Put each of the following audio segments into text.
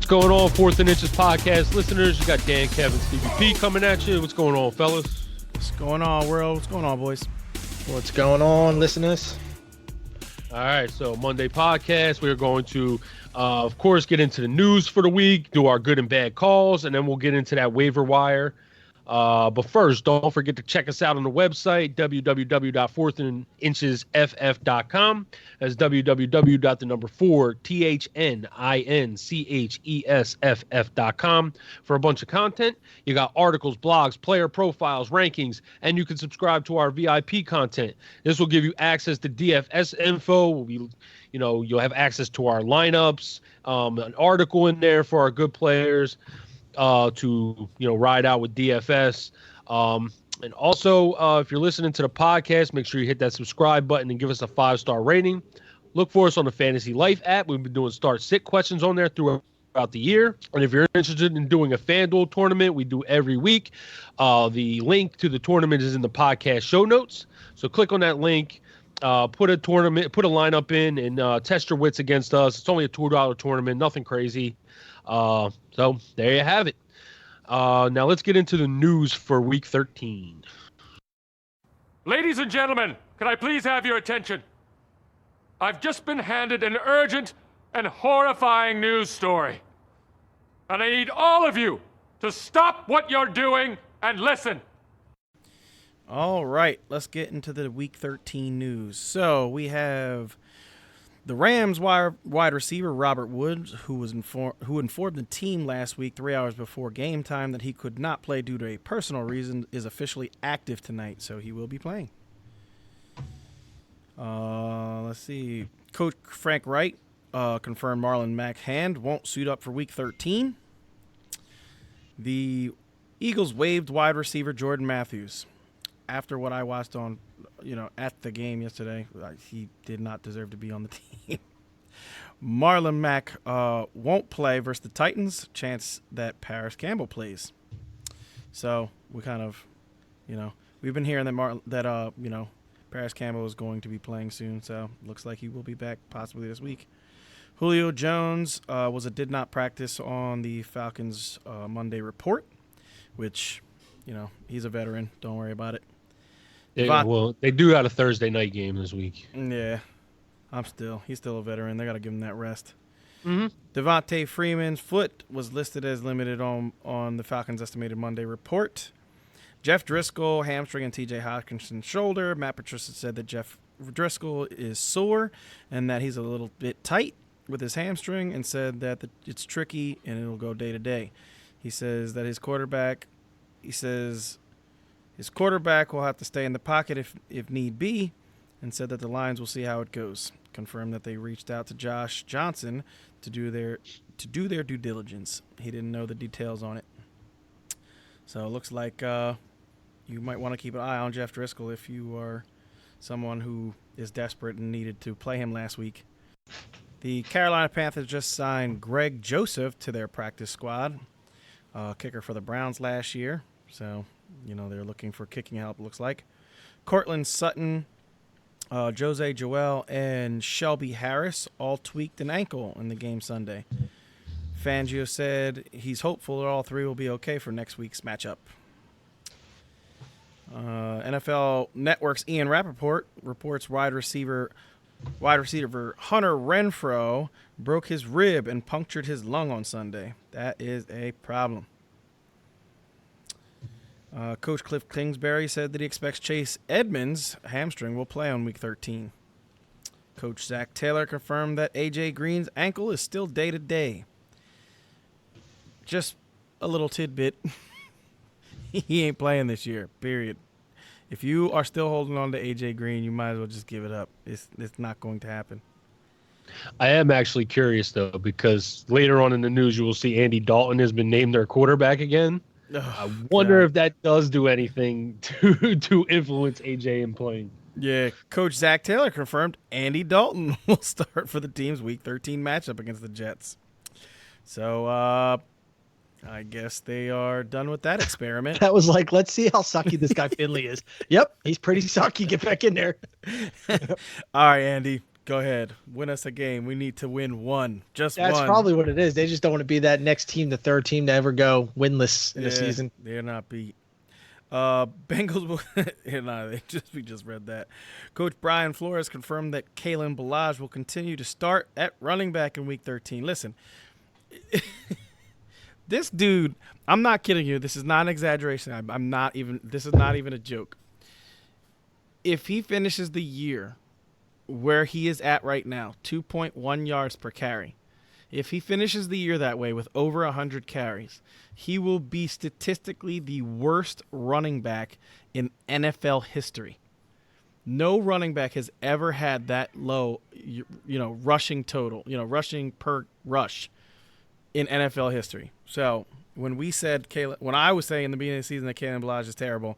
What's going on, Fourth and Inches podcast listeners? You got Dan, Kevin, Stevie P coming at you. What's going on, fellas? What's going on, world? What's going on, boys? What's going on, listeners? All right, so Monday podcast, we are going to, of course, get into the news for the week, do our good and bad calls, and then we'll get into that waiver wire. But first, don't forget to check us out on the website, www.fourthandinchesff.com. That's www.4thandinchesff.com for a bunch of content. You got articles, blogs, player profiles, rankings, and you can subscribe to our VIP content. This will give you access to DFS info. You'll have access to our lineups, an article in there for our good players. To ride out with DFS, and also if you're listening to the podcast, make sure you hit that subscribe button and give us a 5-star rating. Look for us on the Fantasy Life app. We've been doing start-sit questions on there throughout the year, and if you're interested in doing a FanDuel tournament, we do every week. The link to the tournament is in the podcast show notes, so click on that link. Put a lineup in, and test your wits against us. It's only a $2 tournament, nothing crazy. So there you have it. Now let's get into the news for week 13. Ladies and gentlemen, can I please have your attention? I've just been handed an urgent and horrifying news story. And I need all of you to stop what you're doing and listen. All right, let's get into the week 13 news. So we have the Rams wide receiver Robert Woods, who informed the team last week 3 hours before game time that he could not play due to a personal reason, is officially active tonight, so he will be playing. Let's see. Coach Frank Wright confirmed Marlon Mack hand won't suit up for week 13. The Eagles waived wide receiver Jordan Matthews. After what I watched on, at the game yesterday, he did not deserve to be on the team. Marlon Mack won't play versus the Titans. Chance that Paris Campbell plays. So we kind of, we've been hearing that Paris Campbell is going to be playing soon. So looks like he will be back possibly this week. Julio Jones did not practice on the Falcons Monday report, which, he's a veteran. Don't worry about it. Yeah, well, they do got a Thursday night game this week. Yeah, he's still a veteran. They got to give him that rest. Mm-hmm. Devontae Freeman's foot was listed as limited on the Falcons' estimated Monday report. Jeff Driscoll, hamstring, and T.J. Hawkinson's shoulder. Matt Patricia said that Jeff Driscoll is sore and that he's a little bit tight with his hamstring, and said that it's tricky and it'll go day to day. He says that his quarterback will have to stay in the pocket if need be, and said that the Lions will see how it goes. Confirmed that they reached out to Josh Johnson to do their due diligence. He didn't know the details on it. So it looks like you might want to keep an eye on Jeff Driscoll if you are someone who is desperate and needed to play him last week. The Carolina Panthers just signed Greg Joseph to their practice squad, kicker for the Browns last year. So they're looking for kicking help, it looks like. Cortland Sutton, Jose Joel, and Shelby Harris all tweaked an ankle in the game Sunday. Fangio said he's hopeful that all three will be okay for next week's matchup. NFL Network's Ian Rappaport reports wide receiver Hunter Renfrow broke his rib and punctured his lung on Sunday. That is a problem. Coach Cliff Kingsbury said that he expects Chase Edmonds' hamstring will play on week 13. Coach Zach Taylor confirmed that A.J. Green's ankle is still day-to-day. Just a little tidbit. He ain't playing this year, period. If you are still holding on to A.J. Green, you might as well just give it up. It's not going to happen. I am actually curious, though, because later on in the news, you will see Andy Dalton has been named their quarterback again. Oh, I wonder if that does do anything to influence AJ in playing. Yeah, Coach Zach Taylor confirmed Andy Dalton will start for the team's Week 13 matchup against the Jets. So I guess they are done with that experiment. That was like, let's see how sucky this guy Finley is. Yep, he's pretty sucky. Get back in there. All right, Andy, Go ahead. Win us a game. We need to win one. Just That's one. probably what it is. They just don't want to be that next team, the third team to ever go winless in the season. They're not beat. Bengals will we just read that. Coach Brian Flores confirmed that Kalen Ballage will continue to start at running back in week 13. Listen, this dude, I'm not kidding you. This is not an exaggeration. This is not even a joke. If he finishes the year where he is at right now, 2.1 yards per carry, if he finishes the year that way with over 100 carries, he will be statistically the worst running back in NFL history. No running back has ever had that low, rushing total, rushing per rush in NFL history. So when I was saying in the beginning of the season that Kalen Ballage is terrible,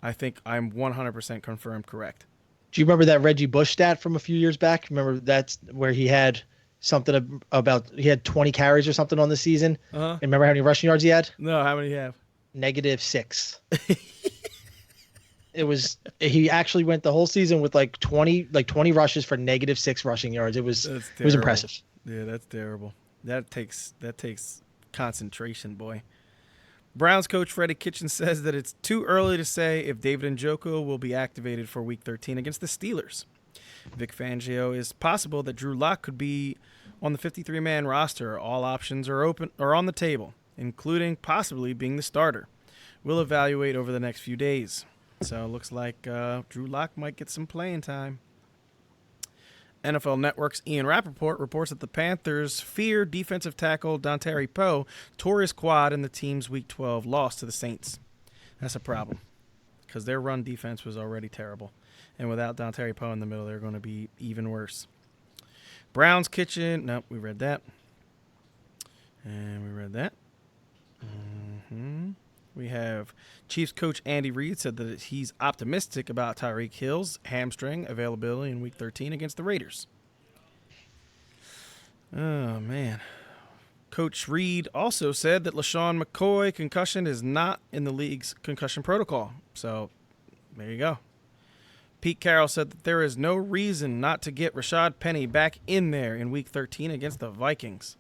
I think I'm 100% confirmed correct. Do you remember that Reggie Bush stat from a few years back? Remember that's where he had something about he had 20 carries or something on the season? Uh-huh. And remember how many rushing yards he had? No, how many do you have? -6. He actually went the whole season with like 20 rushes for -6 rushing yards. It was impressive. Yeah, that's terrible. That takes concentration, boy. Browns coach Freddie Kitchens says that it's too early to say if David Njoku will be activated for Week 13 against the Steelers. Vic Fangio is possible that Drew Lock could be on the 53-man roster. All options are on the table, including possibly being the starter. We'll evaluate over the next few days. So it looks like Drew Lock might get some playing time. NFL Network's Ian Rappaport reports that the Panthers fear defensive tackle Dontari Poe tore his quad in the team's Week 12 loss to the Saints. That's a problem because their run defense was already terrible. And without Dontari Poe in the middle, they're going to be even worse. Browns Kitchen. Nope, we read that. And we read that. We have Chiefs coach Andy Reid said that he's optimistic about Tyreek Hill's hamstring availability in Week 13 against the Raiders. Oh, man. Coach Reid also said that LaShawn McCoy concussion is not in the league's concussion protocol. So, there you go. Pete Carroll said that there is no reason not to get Rashad Penny back in there in Week 13 against the Vikings.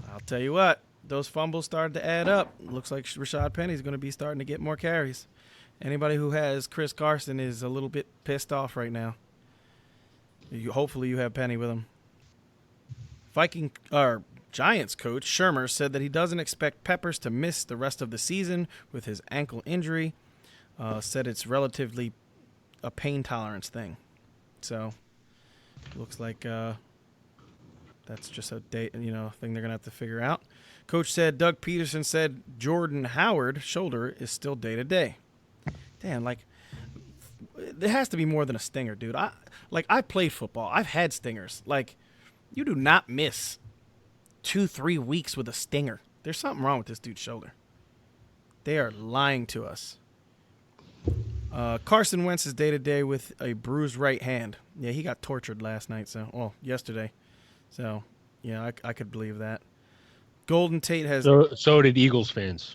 I'll tell you what. Those fumbles started to add up. Looks like Rashad Penny's going to be starting to get more carries. Anybody who has Chris Carson is a little bit pissed off right now. Hopefully you have Penny with him. Giants coach Shermer said that he doesn't expect Peppers to miss the rest of the season with his ankle injury. Said it's relatively a pain tolerance thing. So looks like that's just a thing they're going to have to figure out. Coach said Doug Peterson said Jordan Howard's shoulder is still day-to-day. Damn, there has to be more than a stinger, dude. I played football. I've had stingers. You do not miss 2-3 weeks with a stinger. There's something wrong with this dude's shoulder. They are lying to us. Carson Wentz is day-to-day with a bruised right hand. Yeah, he got tortured yesterday. So, yeah, I could believe that. Golden Tate has... So did Eagles fans.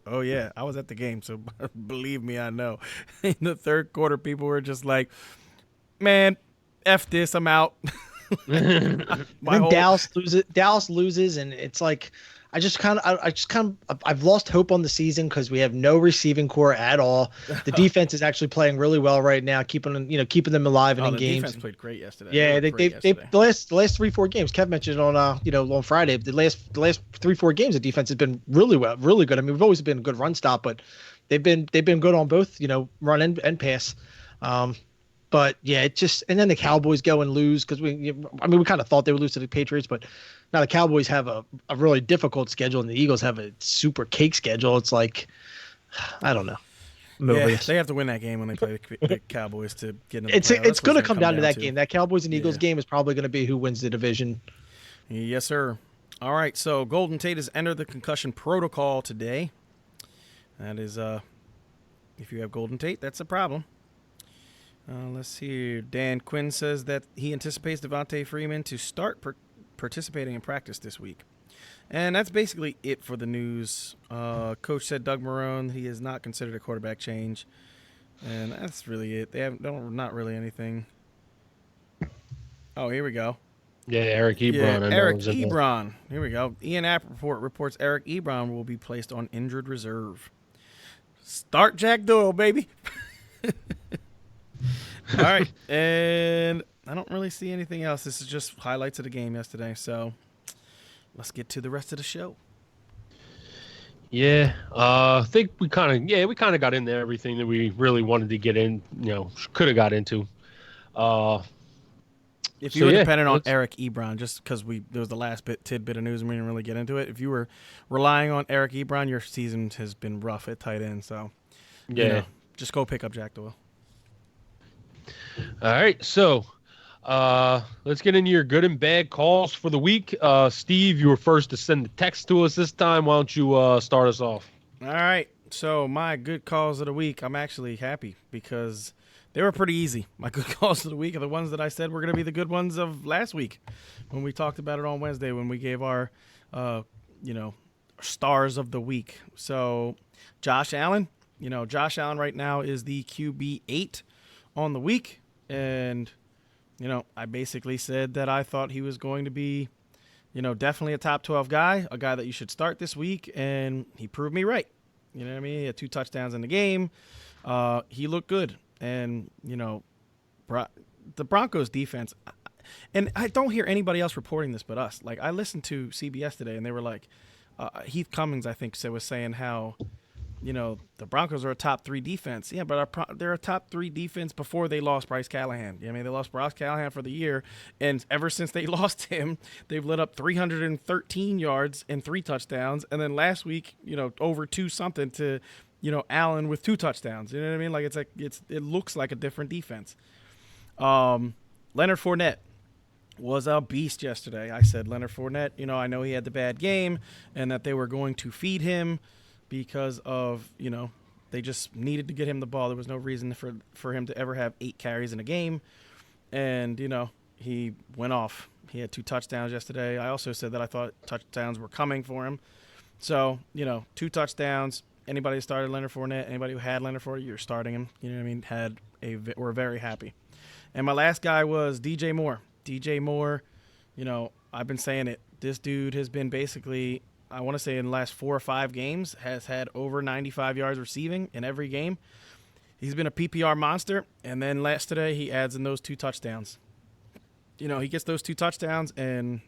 Oh, yeah. I was at the game, so believe me, I know. In the third quarter, people were just like, man, F this, I'm out. Dallas loses, and it's like... I've lost hope on the season because we have no receiving core at all. The defense is actually playing really well right now, keeping them alive and in games. The defense played great yesterday. Yeah, they the last 3-4 games. Kev mentioned on Friday. The last 3-4 games, the defense has been really good. I mean, we've always been a good run stop, but they've been good on both run and pass. But yeah, it just, and then the Cowboys go and lose because we kind of thought they would lose to the Patriots, but now the Cowboys have a really difficult schedule and the Eagles have a super cake schedule. It's like, I don't know. Yeah, they have to win that game when they play the Cowboys to get in the playoffs. It's going to come down to that game. That Cowboys and Eagles game is probably going to be who wins the division. Yes, sir. All right, so Golden Tate has entered the concussion protocol today. That is, if you have Golden Tate, that's a problem. Let's see here. Dan Quinn says that he anticipates Devontae Freeman to start participating in practice this week. And that's basically it for the news. Coach said Doug Marrone, he has not considered a quarterback change. And that's really it. Not really anything Oh, here we go. Yeah, Eric Ebron. Yeah, I know Eric was in there. Ebron. Here we go. Ian Rappaport reports Eric Ebron will be placed on injured reserve. Start Jack Doyle, baby. All right. And I don't really see anything else. This is just highlights of the game yesterday. So let's get to the rest of the show. Yeah, I think we kind of got into everything that we really wanted to get in. Could have got into. If you were dependent on Eric Ebron, just because there was the last tidbit of news and we didn't really get into it. If you were relying on Eric Ebron, your season has been rough at tight end. So, just go pick up Jack Doyle. All right, so let's get into your good and bad calls for the week. Steve, you were first to send the text to us this time. Why don't you start us off? All right, so my good calls of the week, I'm actually happy because they were pretty easy. My good calls of the week are the ones that I said were going to be the good ones of last week when we talked about it on Wednesday when we gave our, stars of the week. So Josh Allen, Josh Allen right now is the QB 8 on the week. And, I basically said that I thought he was going to be, definitely a top 12 guy, a guy that you should start this week. And he proved me right. You know what I mean? He had 2 touchdowns in the game. He looked good. And, the Broncos defense, and I don't hear anybody else reporting this but us. Like, I listened to CBS today, and they were like, Heath Cummings, I think, was saying how, the Broncos are a top 3 defense. Yeah, but they're a top 3 defense before they lost Bryce Callahan. I mean, they lost Bryce Callahan for the year, and ever since they lost him, they've lit up 313 yards and 3 touchdowns. And then last week, over 2 something to Allen with 2 touchdowns. You know what I mean? Like it looks like a different defense. Leonard Fournette was a beast yesterday. I said Leonard Fournette, I know he had the bad game and that they were going to feed him because of, they just needed to get him the ball. There was no reason for him to ever have 8 carries in a game. And, he went off. He had 2 touchdowns yesterday. I also said that I thought touchdowns were coming for him. So, 2 touchdowns. Anybody who started Leonard Fournette, anybody who had Leonard Fournette, you're starting him. You know what I mean? We're very happy. And my last guy was DJ Moore. DJ Moore, I've been saying it. This dude has been basically, I want to say in the last 4 or 5 games, has had over 95 yards receiving in every game. He's been a PPR monster. And then today, he adds in those 2 touchdowns. He gets those 2 touchdowns and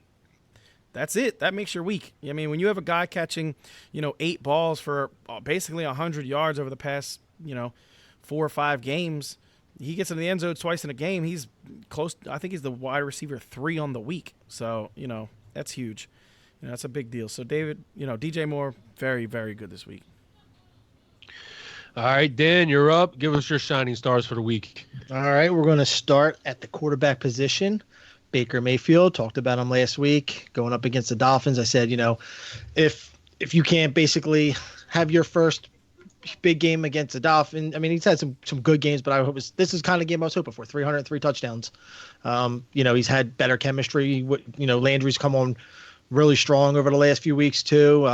that's it. That makes your week. I mean, when you have a guy catching, 8 balls for basically 100 yards over the past, 4 or 5 games, he gets in the end zone twice in a game. He's close. I think he's the wide receiver 3 on the week. So, that's huge. That's a big deal. So, David, DJ Moore, very, very good this week. All right, Dan, you're up. Give us your shining stars for the week. All right, we're going to start at the quarterback position. Baker Mayfield, talked about him last week, going up against the Dolphins. I said, if you can't basically have your first big game against the Dolphins, I mean, he's had some good games, but this is kind of game I was hoping for, 303 touchdowns. He's had better chemistry. Landry's come on really strong over the last few weeks too.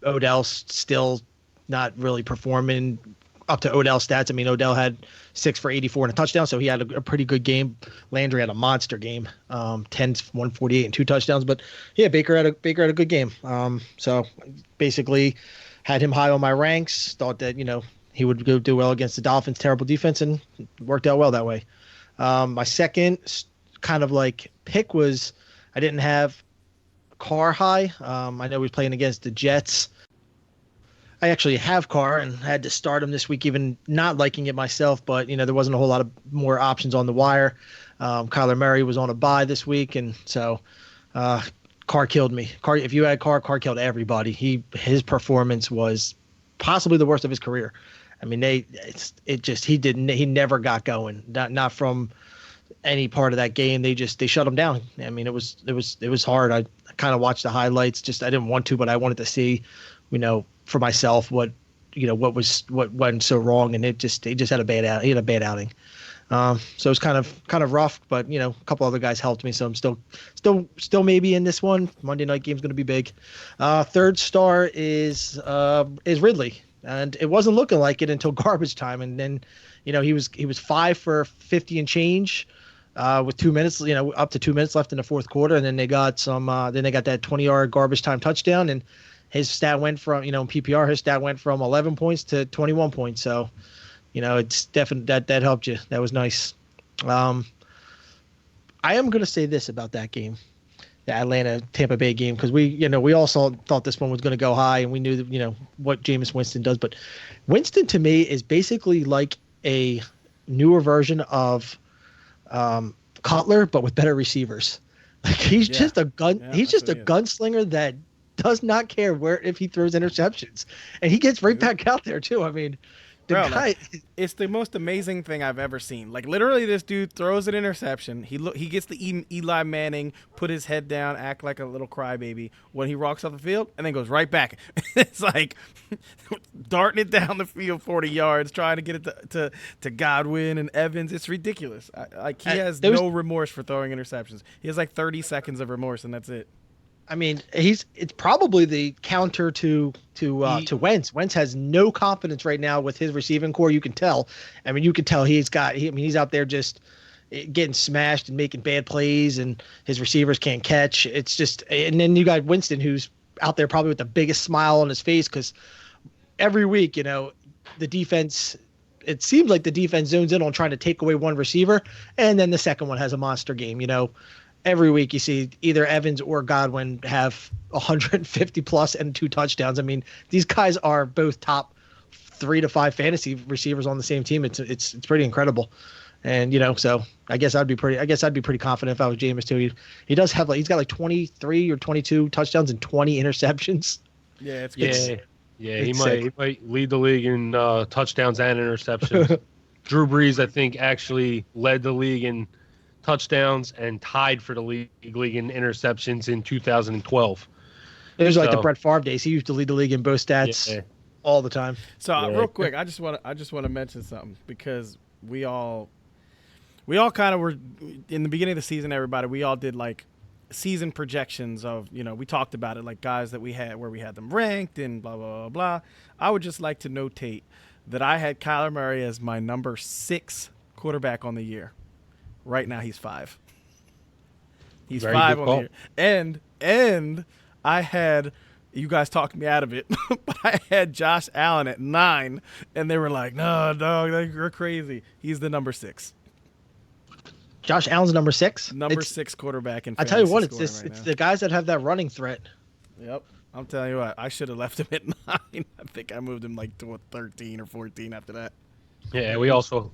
Odell's still not really performing up to Odell's stats. I mean, Odell had 6 for 84 and a touchdown, so he had a pretty good game. Landry had a monster game, 10, 148 and 2 touchdowns. But yeah, Baker had a good game. So basically, had him high on my ranks. Thought that he would go do well against the Dolphins' terrible defense, and worked out well that way. My second kind of like pick was I didn't have Carr high. I know he was playing against the Jets. I actually have Carr and had to start him this week, even not liking it myself, but there wasn't a whole lot of more options on the wire. Kyler Murray was on a bye this week, and so Carr killed me. If you had Carr killed everybody. His performance was possibly the worst of his career. I mean, he never got going. Not from any part of that game. They shut him down. I mean, it was hard. I kind of watched the highlights. I didn't want to, but I wanted to see, for myself what went so wrong, and he just had a bad outing. So it was kind of rough, but a couple other guys helped me, so I'm still maybe in this one. Monday night game's going to be big. Third star is Ridley, and it wasn't looking like it until garbage time, and then he was 5 for 50 and change. with 2 minutes, up to 2 minutes left in the fourth quarter, and then they got that 20-yard garbage time touchdown, and his stat went from, in PPR, his stat went from 11 points to 21 points. So, it's definitely that helped you. That was nice. I am going to say this about that game, the Atlanta Tampa Bay game, because we also thought this one was going to go high, and we knew that, what Jameis Winston does. But Winston, to me, is basically like a newer version of Cutler, but with better receivers. Like he's just a gun. Yeah, he's just a gunslinger that does not care if he throws interceptions, and he gets right back out there too. I mean, guy, it's the most amazing thing I've ever seen. Like literally, this dude throws an interception. He gets the Eli Manning, put his head down, act like a little crybaby when he walks off the field, and then goes right back. It's like darting it down the field 40 yards, trying to get it to Godwin and Evans. It's ridiculous. He has no remorse for throwing interceptions. He has like 30 seconds of remorse, and that's it. I mean, it's probably the counter to Wentz. Wentz has no confidence right now with his receiving core. You can tell. I mean, you can tell he's out there just getting smashed and making bad plays, and his receivers can't catch. It's just, and then you got Winston, who's out there probably with the biggest smile on his face, because every week, the defense. It seems like the defense zones in on trying to take away one receiver, and then the second one has a monster game. Every week you see either Evans or Godwin have 150 plus and 2 touchdowns. I mean, these guys are both top 3 to 5 fantasy receivers on the same team. It's pretty incredible. And, so I guess I'd be pretty confident if I was Jameis too. He does have he's got like 23 or 22 touchdowns and 20 interceptions. Yeah, he might lead the league in touchdowns and interceptions. Drew Brees, I think, actually led the league in touchdowns and tied for the league in interceptions in 2012. It was like the Brett Favre days. He used to lead the league in both stats all the time. So real quick, I just want to mention something, because we all kind of were in the beginning of the season. Everybody, we all did like season projections of, we talked about it, like guys that we had where we had them ranked and blah blah blah blah. I would just like to notate that I had Kyler Murray as my number 6 quarterback on the year. Right now he's 5. He's very 5 on here. And I had, you guys talked me out of it, but I had Josh Allen at 9, and they were like, "No, dog, you're crazy." He's the number 6. Josh Allen's number 6? Number 6 quarterback in I fantasy tell you what, it's the guys that have that running threat. Yep. I'm telling you what, I should have left him at 9. I think I moved him like to 13 or 14 after that. Yeah, we also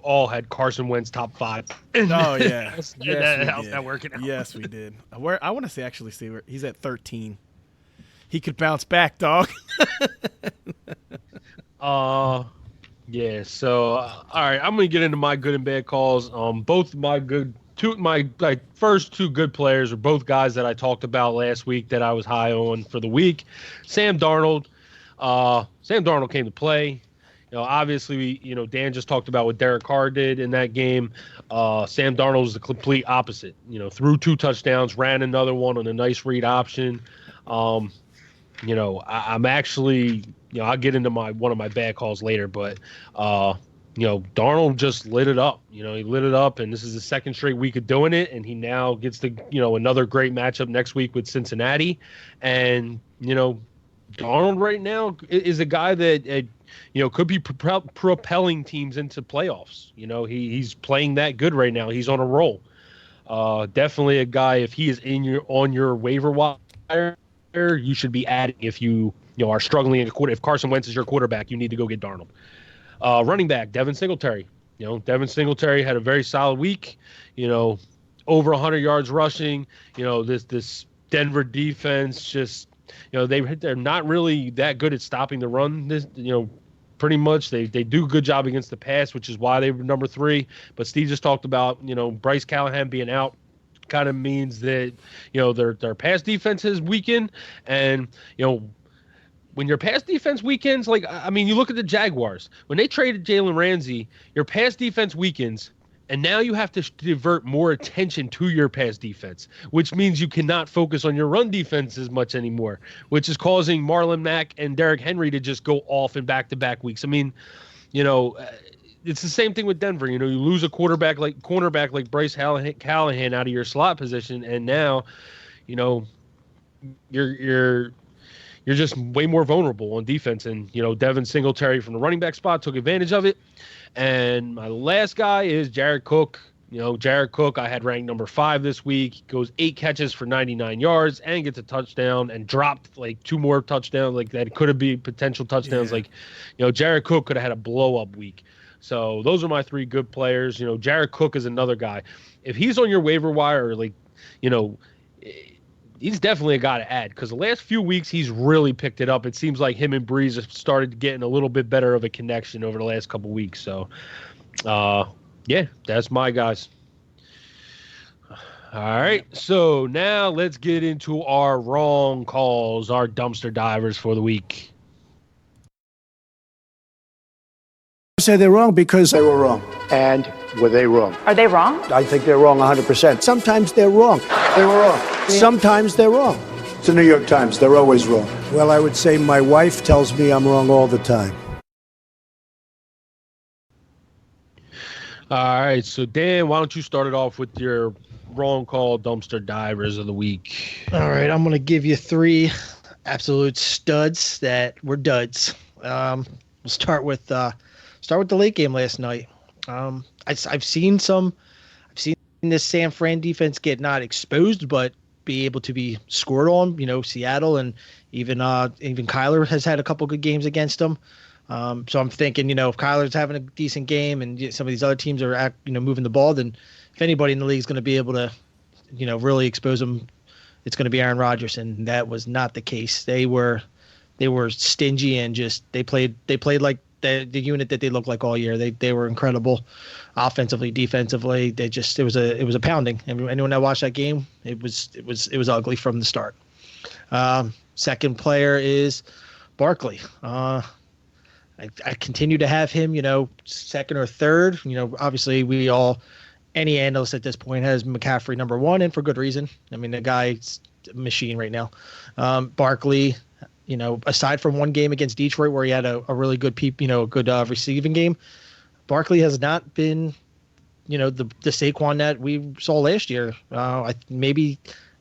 all had Carson Wentz top 5. Oh yeah, how's that working out? Yes, we did. I want to actually see where he's at 13. He could bounce back, dog. Yeah. So all right, I'm gonna get into my good and bad calls. Both my first 2 good players are both guys that I talked about last week that I was high on for the week. Sam Darnold. Sam Darnold came to play. Obviously, Dan just talked about what Derek Carr did in that game. Sam Darnold is the complete opposite. Threw 2 touchdowns, ran another one on a nice read option. I'm actually, I'll get into one of my bad calls later, but Darnold just lit it up. He lit it up, and this is the second straight week of doing it, and he now gets another great matchup next week with Cincinnati, and Darnold right now is a guy that could be propelling teams into playoffs. He's playing that good right now. He's on a roll. Definitely a guy, if he is on your waiver wire, you should be adding. If you are struggling if Carson Wentz is your quarterback, you need to go get Darnold. Running back Devin Singletary. Devin Singletary had a very solid week. Over 100 yards rushing. This Denver defense just. They're not really that good at stopping the run. Pretty much they do a good job against the pass, which is why they were number 3. But Steve just talked about Bryce Callahan being out, kind of means that their pass defense is weakened, and when your pass defense weakens, you look at the Jaguars when they traded Jalen Ramsey, your pass defense weakens. And now you have to divert more attention to your pass defense, which means you cannot focus on your run defense as much anymore, which is causing Marlon Mack and Derrick Henry to just go off in back-to-back weeks. I mean, it's the same thing with Denver. You lose a cornerback like Bryce Callahan out of your slot position, and now, you're just way more vulnerable on defense. And Devin Singletary from the running back spot took advantage of it. And my last guy is Jared Cook. Jared Cook, I had ranked number 5 this week. He goes 8 catches for 99 yards and gets a touchdown and dropped like 2 more touchdowns. Like that could have been potential touchdowns. Yeah. Like, Jared Cook could have had a blow up week. So those are my 3 good players. Jared Cook is another guy. If he's on your waiver wire, he's definitely a guy to add because the last few weeks he's really picked it up. It seems like him and Breeze have started getting a little bit better of a connection over the last couple weeks. So, yeah, that's my guys. All right, so now let's get into our wrong calls, our dumpster divers for the week. I say they're wrong because they were wrong. And were they wrong? Are they wrong? I think they're wrong 100%. Sometimes they're wrong. They were wrong. Sometimes they're wrong. It's the New York Times. They're always wrong. Well, I would say my wife tells me I'm wrong all the time. All right, so Dan, why don't you start it off with your wrong call dumpster divers of the week? All right, I'm going to give you 3 absolute studs that were duds. We'll start with the late game last night. I've seen this San Fran defense get not exposed, but be able to be scored on. Seattle and even Kyler has had a couple good games against them. So I'm thinking, if Kyler's having a decent game and some of these other teams are moving the ball, then if anybody in the league is going to be able to, really expose them, it's going to be Aaron Rodgers, and that was not the case. They were stingy and just they played like the unit that they looked like all year. They were incredible, offensively, defensively. It was a pounding. Anyone that watched that game, it was ugly from the start. Second player is Barkley. I continue to have him, second or third. Obviously any analyst at this point has McCaffrey number 1, and for good reason. I mean, the guy's a machine right now. Barkley, aside from one game against Detroit where he had a really good receiving game, Barkley has not been, the Saquon that we saw last year. Maybe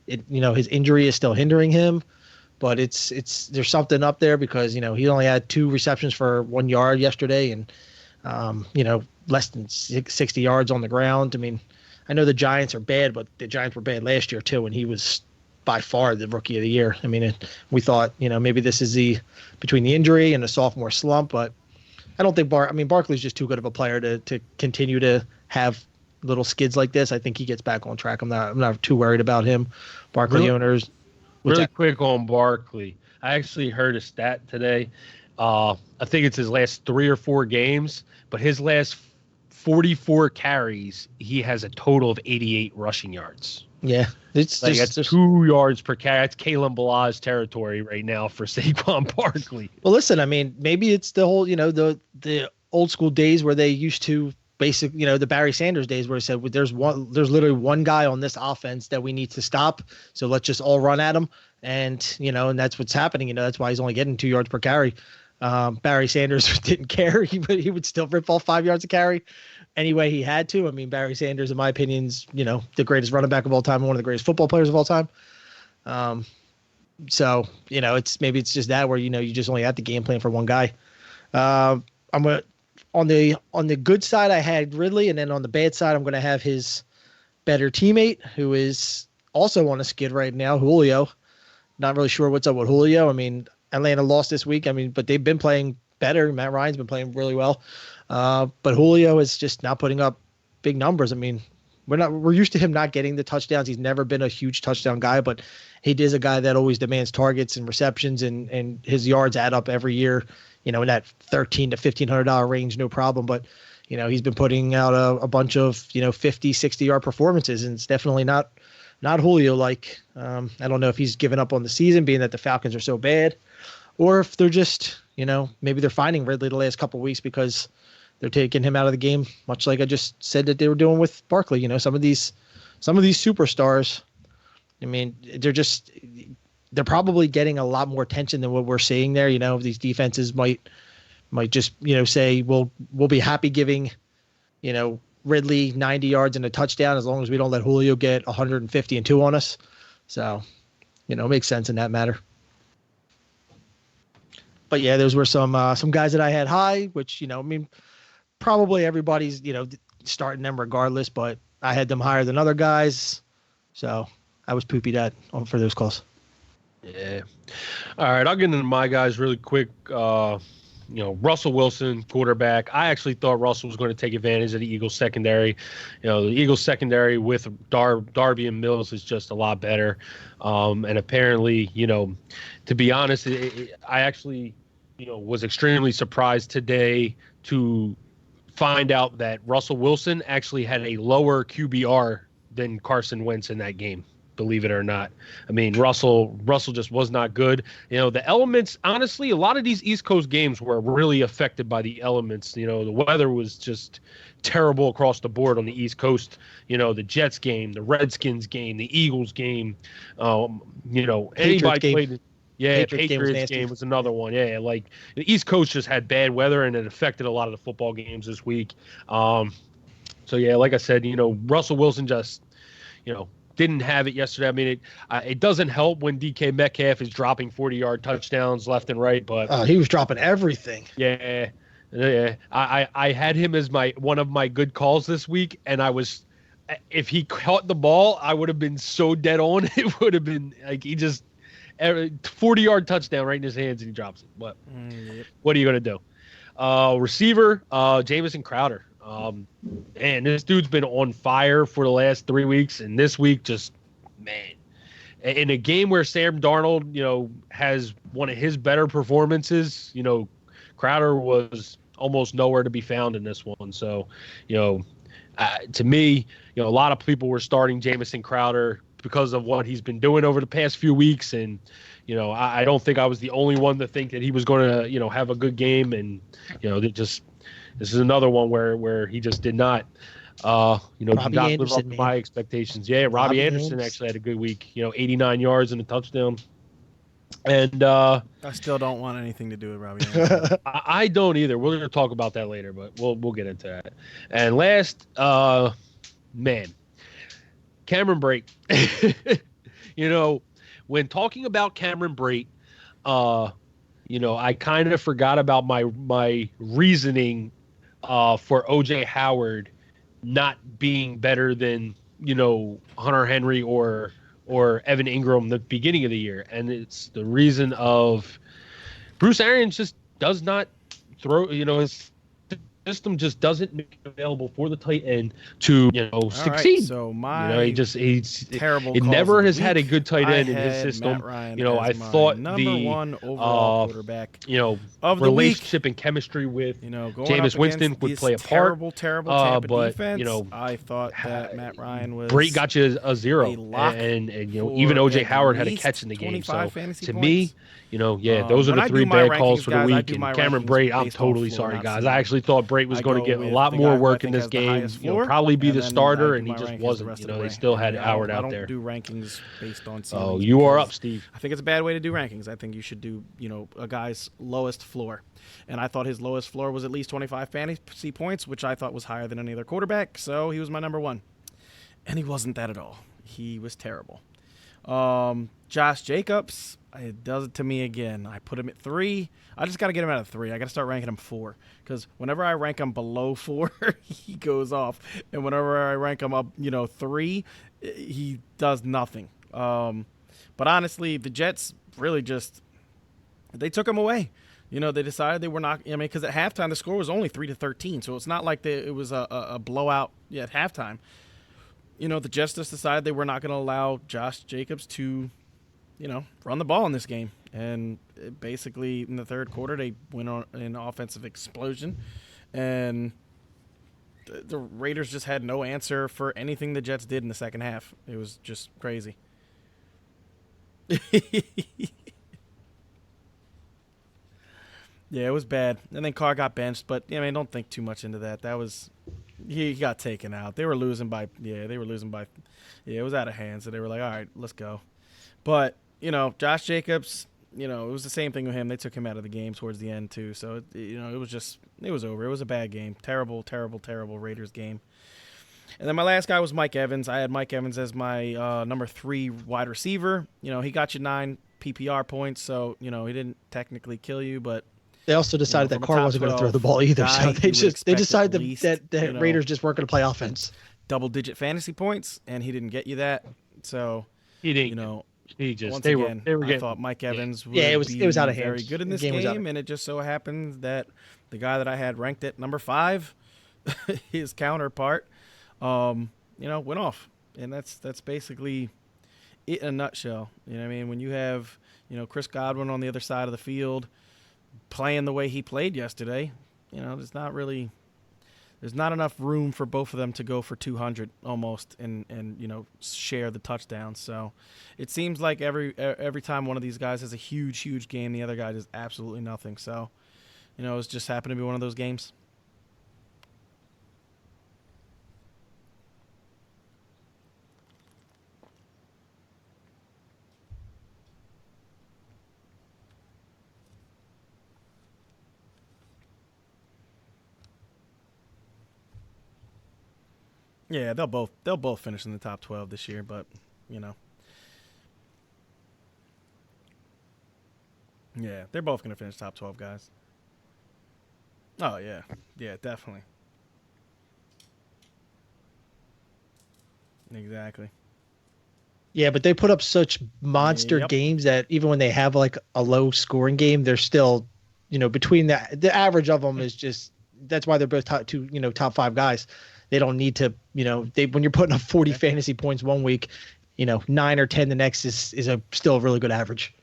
his injury is still hindering him. But there's something up there because, he only had 2 receptions for 1 yard yesterday and, less than 60 yards on the ground. I mean, I know the Giants are bad, but the Giants were bad last year too, and he was by far the rookie of the year. I mean, we thought, maybe this is between the injury and the sophomore slump, but I don't think Barkley's just too good of a player to continue to have little skids like this. I think he gets back on track. I'm not too worried about him. Barkley owners. Really quick on Barkley. I actually heard a stat today. I think it's his last 3 or 4 games, but his last 44 carries, he has a total of 88 rushing yards. Yeah, that's 2 yards per carry. That's Kalen Bala's territory right now for Saquon Barkley. Well, listen, I mean, maybe it's the whole, the old school days where they used to the Barry Sanders days where he said, there's literally one guy on this offense that we need to stop. So let's just all run at him. And, and that's what's happening. That's why he's only getting 2 yards per carry. Barry Sanders didn't care. He would still rip off 5 yards of carry anyway he had to. I mean, Barry Sanders, in my opinion, is, the greatest running back of all time, and one of the greatest football players of all time. So, it's just that where, you just only have the game plan for one guy. On the good side, I had Ridley, and then on the bad side, I'm going to have his better teammate, who is also on a skid right now, Julio. Not really sure what's up with Julio. I mean, Atlanta lost this week. I mean, but they've been playing better. Matt Ryan's been playing really well, but Julio is just not putting up big numbers. I mean, we're used to him not getting the touchdowns. He's never been a huge touchdown guy, but he is a guy that always demands targets and receptions, and his yards add up every year. In that $1,300 to $1,500 range, no problem. But, he's been putting out a bunch of, 50, 60-yard performances, and it's definitely not Julio-like. I don't know if he's given up on the season, being that the Falcons are so bad, or if they're just, maybe they're finding Ridley the last couple of weeks because they're taking him out of the game, much like I just said that they were doing with Barkley. Some of these superstars, I mean, they're probably getting a lot more attention than what we're seeing there. These defenses might Might just, say we'll be happy giving, Ridley 90 yards and a touchdown as long as we don't let Julio get 150 and 2 on us. So, it makes sense in that matter. But yeah, those were some guys that I had high, which, probably everybody's, starting them regardless, but I had them higher than other guys. So I was poopy dad for those calls. Yeah. All right. I'll get into my guys really quick. Russell Wilson, quarterback. I actually thought Russell was going to take advantage of the Eagles secondary. The Eagles secondary with Darby and Mills is just a lot better. And apparently, to be honest, I actually, was extremely surprised today to find out that Russell Wilson actually had a lower QBR than Carson Wentz in that game. Believe it or not. I mean, Russell just was not good. The elements, honestly, a lot of these East Coast games were really affected by the elements. The weather was just terrible across the board on the East Coast. The Jets game, the Redskins game, the Eagles game. Anybody played. Yeah, Patriots game was another one. Yeah, like the East Coast just had bad weather and it affected a lot of the football games this week. So yeah, like I said, Russell Wilson just, didn't have it yesterday. I mean, it doesn't help when DK Metcalf is dropping 40-yard touchdowns left and right, but he was dropping everything. Yeah. I had him as one of my good calls this week, and if he caught the ball, I would have been so dead on. It would have been like he just 40-yard touchdown right in his hands and he drops it. What are you gonna do? Receiver, Jamison Crowder. Man, this dude's been on fire for the last 3 weeks, and this week just, man, in a game where Sam Darnold, has one of his better performances, Crowder was almost nowhere to be found in this one. So, to me, a lot of people were starting Jamison Crowder because of what he's been doing over the past few weeks, and I don't think I was the only one to think that he was going to, have a good game, and this is another one where he just did not, did not live up to my expectations. Yeah, Robbie Anderson actually had a good week. 89 yards and a touchdown. And I still don't want anything to do with Robbie Anderson. I don't either. We're going to talk about that later, but we'll get into that. And last, Cameron Brate. When talking about Cameron Brate, I kind of forgot about my reasoning for OJ Howard not being better than, Hunter Henry or Evan Ingram the beginning of the year. And it's the reason of Bruce Arians just does not throw, his system just doesn't make it available for the tight end to, succeed. Right, so he's terrible. It never has had a good tight end in his system. I thought number one overall quarterback, of the relationship week. And chemistry with Jameis Winston would play a part. Terrible Tampa but defense. I thought that Matt Ryan was Brate got you a zero, and even OJ Howard had a catch in the game. So to me, those are the three bad calls for the week. And Cameron Brate, I'm totally sorry, guys. I actually thought Brate was going to get a lot more work in this game. Probably be the starter, and he just wasn't. They still had Howard out there. I don't do rankings based on ceilings. Oh, you are up, Steve. I think it's a bad way to do rankings. I think you should do, a guy's lowest floor. And I thought his lowest floor was at least 25 fantasy points, which I thought was higher than any other quarterback. So he was my number one. And he wasn't that at all. He was terrible. Josh Jacobs, it does it to me again. I put him at 3. I just got to get him out of 3. I got to start ranking him 4. Because whenever I rank him below 4, he goes off. And whenever I rank him up, 3, he does nothing. But honestly, the Jets really they took him away. They decided they were not. Because at halftime the score was only 3-13, so it's not like it was a blowout at halftime. The Jets just decided they were not going to allow Josh Jacobs to, run the ball in this game. And basically in the third quarter they went on an offensive explosion, and the Raiders just had no answer for anything the Jets did in the second half. It was just crazy. Yeah, it was bad. And then Carr got benched, but don't think too much into that. That was he got taken out. They were losing by it was out of hand, so they were like, all right, let's go. But, Josh Jacobs, it was the same thing with him. They took him out of the game towards the end too. So it was over. It was a bad game. Terrible, terrible, terrible Raiders game. And then my last guy was Mike Evans. I had Mike Evans as my number 3 wide receiver. He got you 9 PPR points, so he didn't technically kill you, but they also decided that Carr wasn't going to throw the ball either. So they decided that the Raiders just weren't going to play offense. Double-digit fantasy points, and he didn't get you that. So he didn't. He just once they again, were getting. I thought Mike Evans would it was out of be very hand. good in this game, and it just so happens that the guy that I had ranked at number 5, his counterpart, went off, and that's basically it in a nutshell. You know what I mean? When you have Chris Godwin on the other side of the field playing the way he played yesterday, there's not enough room for both of them to go for 200 almost and share the touchdowns. So it seems like every time one of these guys has a huge game, the other guy does absolutely nothing. So it's just happened to be one of those games. Yeah, they'll both finish in the top 12 this year, but yeah, they're both going to finish top 12 guys. Oh yeah, definitely, exactly. Yeah, but they put up such monster games that even when they have like a low scoring game, they're still, between the average of them is just, that's why they're both top 5 guys. They don't need to, when you're putting up 40 fantasy points one week, 9 or 10 the next is still a really good average.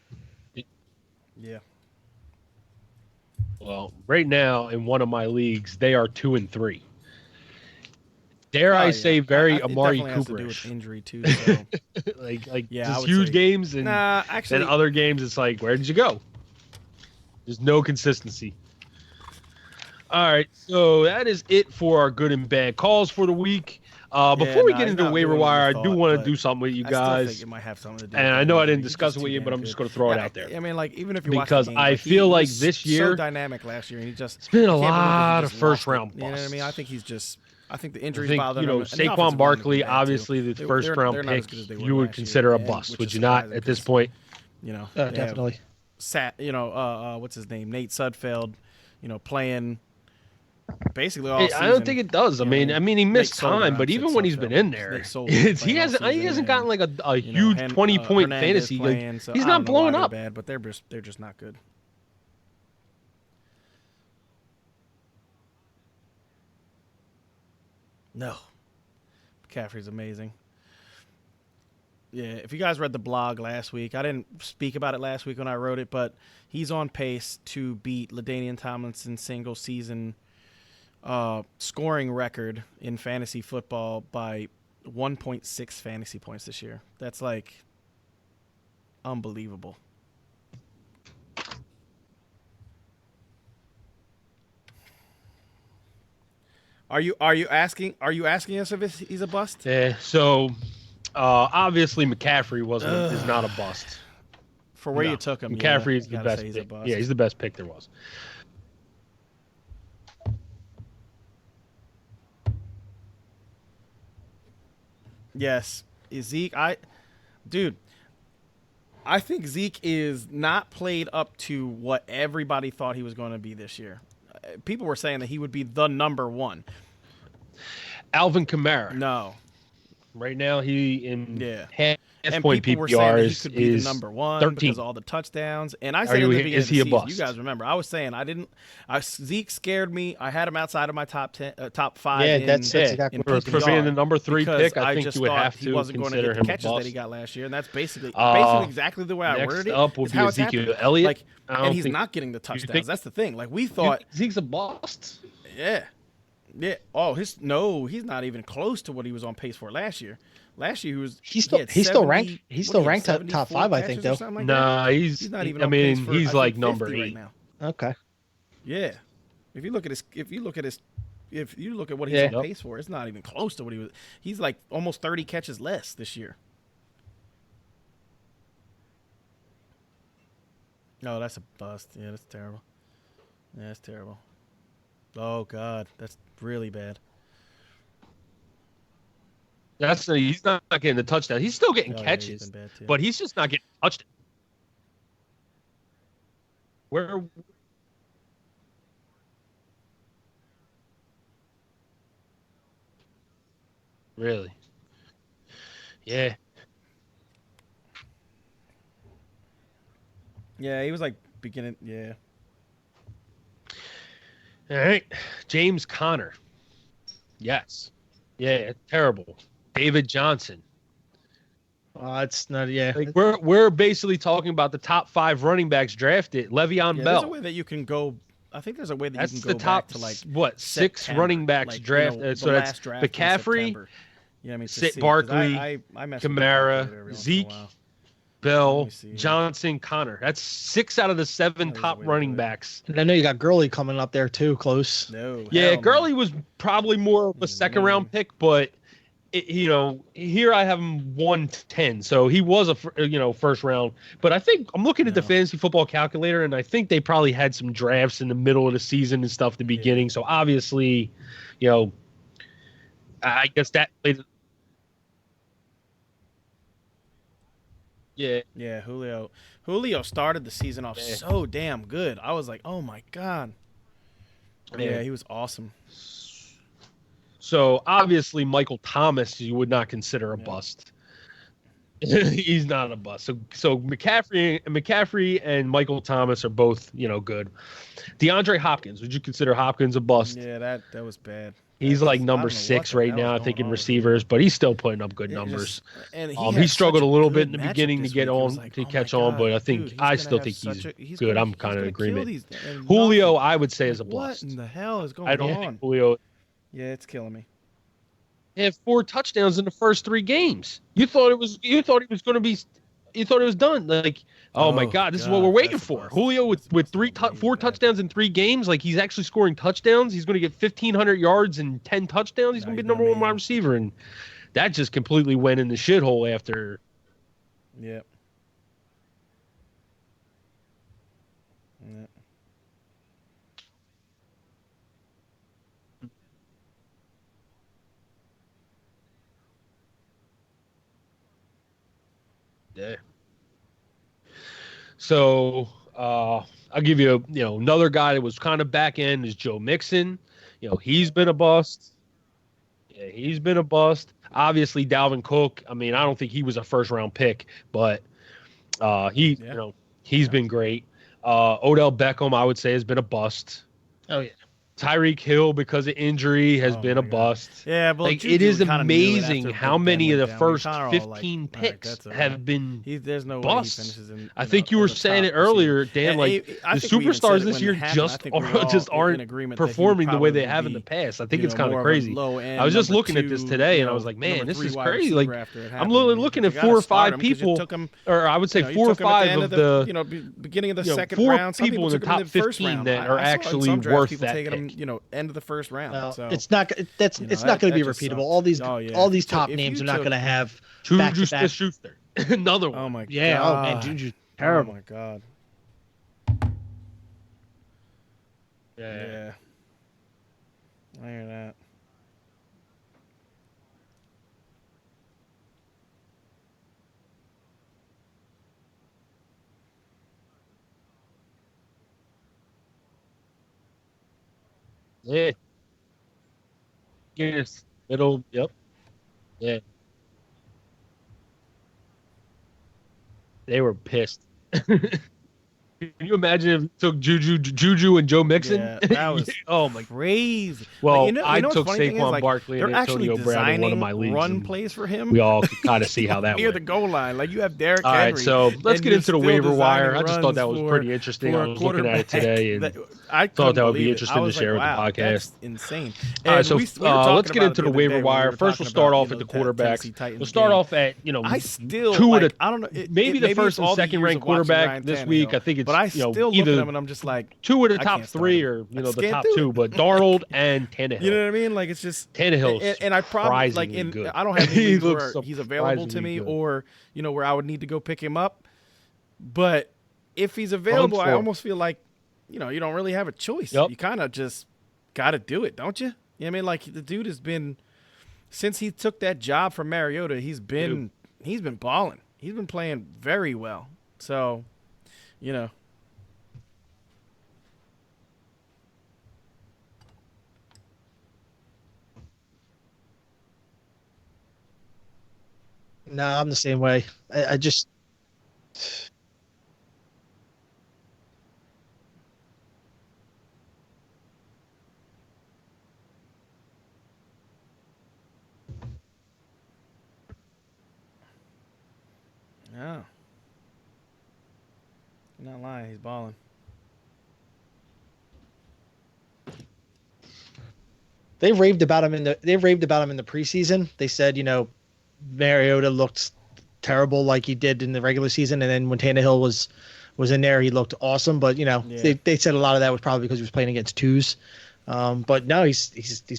Yeah. Well, right now in one of my leagues, they are 2 and 3. Dare I say, very Amari Cooper-ish. Injury too. So. just huge games and then other games. It's like, where did you go? There's no consistency. All right, so that is it for our good and bad calls for the week. Before we get into waiver wire, I do want to do something with you guys. I still think it might have something to do. And I know I didn't discuss it with you, but I'm just going to throw it out there. I mean, even if you because I feel like this year, so dynamic last year, and it's been a lot of first round busts. You know what I mean? I think the injuries bothered him. Saquon Barkley, obviously the first round pick, you would consider a bust, would you not? At this point, definitely. What's his name? Nate Sudfeld, playing. Basically, all season, I don't think it does. I mean, he missed time, but even when he's been in there, he hasn't gotten like a huge 20-point fantasy. Playing, so he's not blowing up. Bad, but they're just not good. No, McCaffrey's amazing. Yeah, if you guys read the blog last week, I didn't speak about it last week when I wrote it, but he's on pace to beat LaDainian Tomlinson's single season scoring record in fantasy football by 1.6 fantasy points this year. That's like unbelievable. Are you asking us if he's a bust? Yeah. So obviously McCaffrey is not a bust. For where you took him, McCaffrey is the best pick. Yeah, he's the best pick there was. Yes, Zeke. I think Zeke is not played up to what everybody thought he was going to be this year. People were saying that he would be the number 1. Alvin Kamara. No. Right now, he in and point people PPR were saying he could be the number 1 13. because of all the touchdowns. And I said in the beginning is he of the a season, bust? you guys remember, I was saying Zeke scared me. I had him outside of my top 5. Yeah, that's exactly for being the number 3 pick. I think you would have he to wasn't going to consider get him the a catches bust. that he got last year, and that's basically exactly the way I worded it. Next up will be Ezekiel Elliott. And he's not getting the touchdowns. That's the thing. Like we thought, Zeke's a bust. Yeah. Oh, he's not even close to what he was on pace for last year. Last year he's still ranked top 5, I think, though. Like nah, he's not even. He's like number 8 right now. Okay. Yeah. If you look at what he's on pace for, it's not even close to what he was. He's like almost 30 catches less this year. No, that's a bust. Yeah, that's terrible. Yeah, that's terrible. Oh God, that's really bad. He's not getting the touchdown. He's still getting Oh, yeah, catches, he's been bad too. but he's just not getting touched. Where? Really? Yeah. Yeah, he was like beginning. Yeah. All right. James Conner. Yes. Yeah, terrible. David Johnson. It's not. Yeah. Like we're basically talking about the top 5 running backs drafted. Le'Veon Yeah, Bell. there's a way that you can go. I think there's a way that That's you can the go top back to like what 6 September, running backs like, draft. the So that's last draft in McCaffrey, September. Yeah, I mean, Barkley, I mess with the Kamara, calculator every once in a Zeke, while. Bell, Let me see. Johnson, Connor. That's 6 out of the 7 There's a top way to running do it. backs. And I know you got Gurley coming up there too, close. No. Yeah, hell no. Gurley was probably more of a He's second round amazing. pick, but here I have him 110, so he was a first round. But I think I'm looking at the No. fantasy football calculator, and I think they probably had some drafts in the middle of the season and stuff at the beginning. So obviously, I guess that played. Yeah, Yeah, Julio started the season off so damn good. I was like, oh my God. Yeah, he was awesome. So obviously, Michael Thomas you would not consider a bust. He's not a bust. So McCaffrey and Michael Thomas are both good. DeAndre Hopkins, would you consider Hopkins a bust? Yeah, that was bad. He's That like was- I number don't know what 6 the right hell now, I is think, going in on with him. receivers, but he's still putting up good It numbers. just- and He had struggled such a little bit good in the matchup beginning to this get week. It was on like, to oh my catch on, God, but I think dude, he's I gonna still have think such he's good. I'm kind of in gonna kill agreement. these- and Julio, nothing. I would say, is a What bust. in the hell is going I don't on? think Julio. Yeah, it's killing me. He had 4 touchdowns in the first 3 games. You thought he was going to be. You thought it was done. Like, oh my God, this is what we're waiting that's a for. bust. Julio with 4 touchdowns in 3 games. Like, he's actually scoring touchdowns. He's going to get 1,500 yards and 10 touchdowns. He's going to be the number 1 wide receiver, and that just completely went in the shithole after. Yep. Yep. Yeah. So I'll give you another guy that was kind of back end is Joe Mixon. He's been a bust. Yeah, he's been a bust. Obviously, Dalvin Cook. I mean, I don't think he was a first round pick, but he's been great. Odell Beckham, I would say, has been a bust. Oh yeah. Tyreek Hill, because of injury, has been a my God. bust. Yeah, but Like, Juju it is kinda knew it amazing after how Big many Ben of the went down. We first kinda all like, 15 all right, picks that's all have right. been There's no busts. way he finishes in. I think you were saying it earlier, Dan. Like, the superstars this year just aren't performing the way they have in the past. I think it's kind of crazy. I was just looking at this today, and I was like, man, this is crazy. Like, I'm looking at 4 or 5 people, or I would say 4 or 5 of the beginning of the second 4 round. Some people in the top 15 that are actually worth that pick. End of the first round. Well, So it's not. It's not going to be that just repeatable. sucks. All these So top if names you are not took going to have Juju back-to-back. Smith-Schuster, another one. Oh my Yeah. God. Oh man, Juju's terrible. Oh my God. Yeah. I hear that. Yeah. Yes. Middle. Yep. Yeah. They were pissed. Can you imagine if you took Juju and Joe Mixon? Yeah, that was oh my. crazy. Well, Like, I what's took funny thing is, Saquon like, Barkley they're and actually Antonio Brown in one of my designing leagues. run and plays for him. We all could kind of see how that near went. the goal line. Like, you have Derrick All Henry. right, so let's and get you're into the still waiver wire. designing I just thought that runs was pretty interesting. for I a was looking at it today and I thought that would be couldn't interesting believe to it. I was share with the like, wow, podcast. That's insane. All right, And so we were talking let's get about into it the other waiver day when wire. we were First, we'll talking start about, off at the quarterbacks. Tennessee-Titans We'll start game. off at I still 2 like, of the I don't know. maybe the it's first and all the second years ranked of watching quarterback Ryan this week. Tannehill. I think it's But I still look at either him and I'm just like, 2 of the I top can't start 3 him. or I the can't top do 2, it. but Darnold and Tannehill. You know what I mean? Like, it's just Tannehill's and I probably like surprisingly good. I don't have any He leagues looks where he's available to surprisingly me good. or where I would need to go pick him up, but if he's available, I for. almost feel like, you don't really have a choice. Yep. You kind of just got to do it, don't you? I mean, like, the dude has been, since he took that job from Mariota, he's been balling. He's been playing very well. So, No, I'm the same way. I just yeah. You're not lying. He's balling. they raved about him in the preseason. They said, Mariota looked terrible like he did in the regular season, and then when Tannehill was in there, he looked awesome. But they said a lot of that was probably because he was playing against twos. But no, he's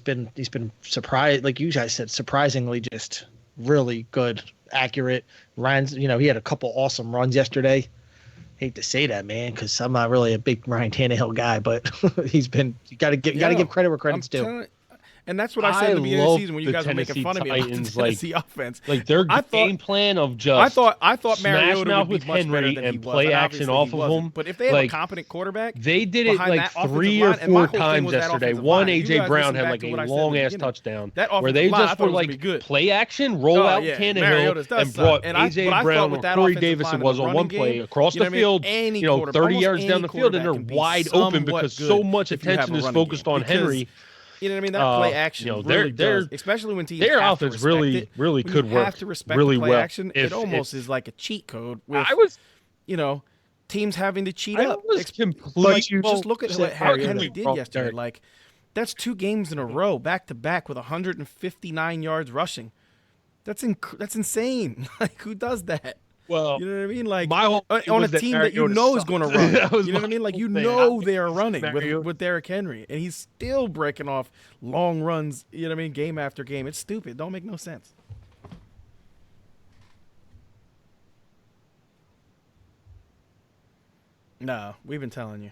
been surprised, like you guys said, surprisingly just really good, accurate runs. He had a couple awesome runs yesterday. Hate to say that, man, because I'm not really a big Ryan Tannehill guy, but you got to give credit where credit's due. And that's what I said in the beginning of the season when you the guys were making fun of me about the Titans, Tennessee offense. Like their game plan of just I thought smash Mariota mouth would be with much better Henry than he and was, play and action obviously off he of wasn't. him. But if they have a competent quarterback, they did it behind like that 3 or offensive line, and my 4 whole thing times was that yesterday. offensive One line. You AJ guys Brown listen had back like to a what I said in the long ass beginning. touchdown That where offensive they line, I just thought were it was gonna be like good. play action, roll out Mariota's Tannehill, does and brought suck. What I AJ thought Brown with or that Corey offensive Davidson line was in on running one play game, across the field, any 30 yards down the field, and they're quarterback can be wide open because somewhat so much good if you have attention a is running focused game. on Because, Henry. you know what I mean? That play action really does, especially when teams their have to offense respect really it. really When could you work have to respect really the play well. action. It almost is like a cheat code with teams having to cheat up. Just look at what Henry did yesterday. Like, that's 2 games in a row, back to back, with 159 yards rushing. That's insane. Like, who does that? Well, you know what I mean? Like, my whole on a team that you know is going to run. You know what I mean? Like, you know they are running with Derrick Henry, and he's still breaking off long runs, you know what I mean, game after game. It's stupid. It don't make no sense. No, we've been telling you.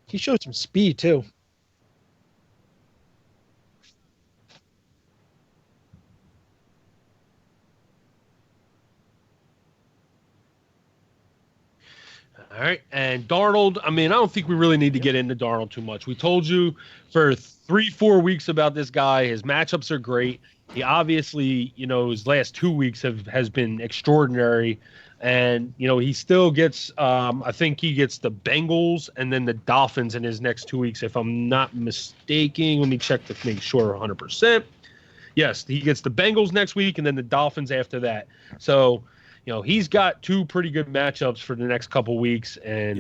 He showed some speed too. All right. And Darnold, I mean, I don't think we really need to get into Darnold too much. We told you for 3-4 weeks about this guy. His matchups are great. He obviously, his last 2 weeks has been extraordinary. And, he still gets, I think he gets the Bengals and then the Dolphins in his next 2 weeks, if I'm not mistaken. Let me check to make sure 100%. Yes, he gets the Bengals next week and then the Dolphins after that. So, he's got 2 pretty good matchups for the next couple weeks, and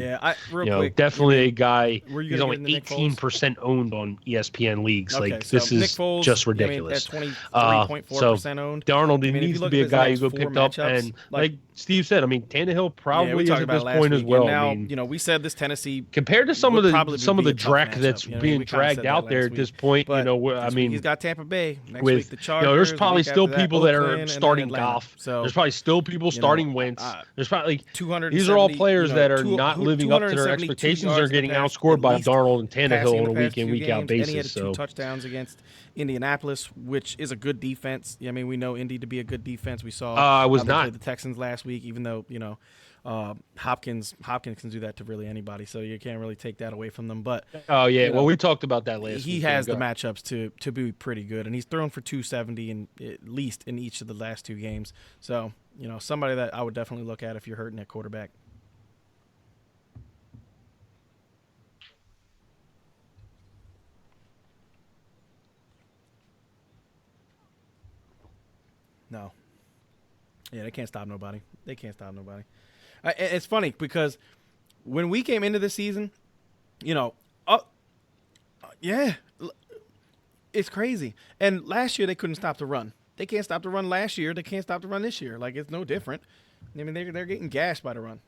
quick, definitely a guy. He's only 18% owned on ESPN leagues. Okay, like so this is Foles, just ridiculous. At 23.4% owned. Darnold needs to be a guy who go picked up, and like Steve said, I mean Tannehill probably is at this point as well. Now, I mean, we said this Tennessee compared to some of the dreck that's being dragged out there at this point. But I mean, he's got Tampa Bay next week. The Chargers. There's probably still people that Oakland, are starting Goff. So there's probably still people starting Wentz. There's probably 270. These are all players that are not living up to their expectations. They're getting outscored by Darnold and Tannehill on a week in, week out basis. And he had 2 touchdowns against Indianapolis, which is a good defense. I mean, we know Indy to be a good defense. We saw was not played the Texans last week, even though Hopkins can do that to really anybody, so you can't really take that away from them. But well, we talked about that last week. He has the matchups to be pretty good, and he's thrown for 270 in at least in each of the last 2 games. So somebody that I would definitely look at if you're hurting at quarterback. No. Yeah, they can't stop nobody. It's funny because when we came into the season, it's crazy. And last year they couldn't stop the run. They can't stop the run last year. They can't stop the run this year. Like, it's no different. I mean, they're getting gashed by the run.